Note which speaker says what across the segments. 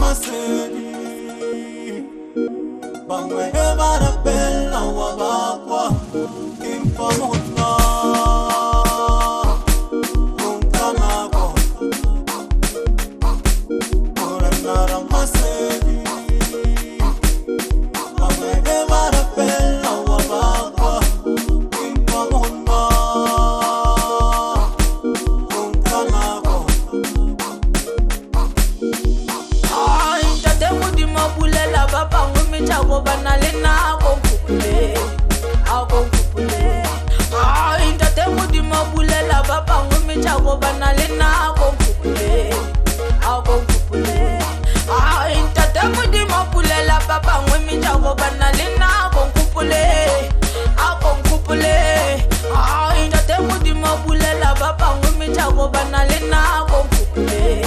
Speaker 1: masedi bangwe ebara bella wabakwa impamuna unkanako oranara masedi bangwe ebara bella wabakwa impamuna unkanako
Speaker 2: Papa ngumi chago banale na kompule akompule intate mudi mabulela papa ngumi chago banale na kompule akompule intate mudi mabulela papa ngumi chago banale na kompule akompule intate mudi mabulela papa ngumi chago banale na kompule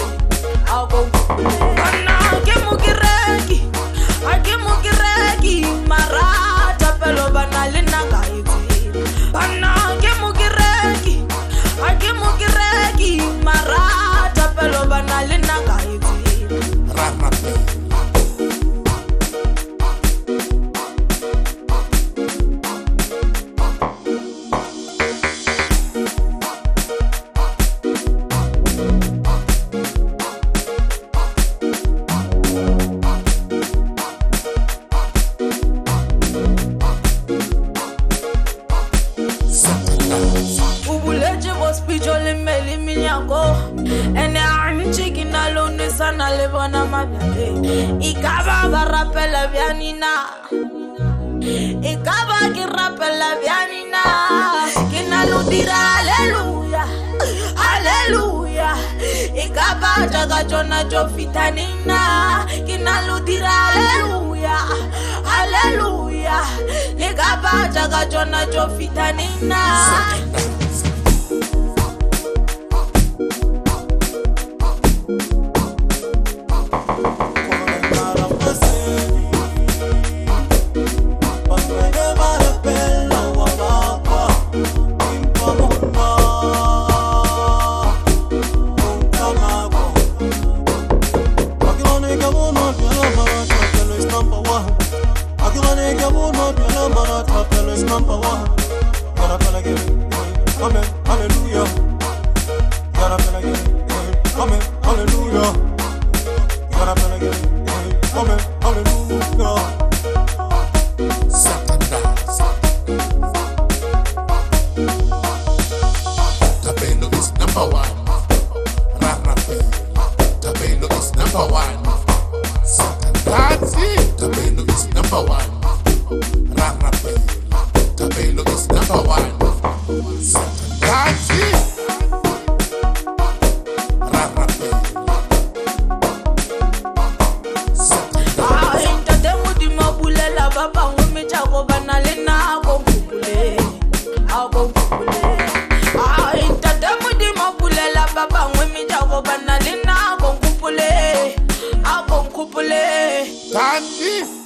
Speaker 2: akompule ana kemukireki Akimukireki marata pelo banale na gaiti Ana akimukireki marata pelo banale na gaiti
Speaker 1: Ramape
Speaker 2: Pijole meli minyako ene ani chicken alone sana levana mabale ikaba barapela bianina ikaba kirapela bianina kinaludira haleluya haleluya ikaba jaga jona jofitanina kinaludira haleluya haleluya ikaba jaga jona jofitanina
Speaker 1: Amen, hallelujah. Amen, hallelujah. Amen, hallelujah.
Speaker 3: Tabelo is number one. Tabelo is number one. That's it. Tabelo is number one. Tabelo is number one. That's it.
Speaker 2: Intate mudi mabulela papa ngumi chago banale na kompule akompule intate mudi mabulela papa ngumi chago banale na kompule akompule
Speaker 3: That's it.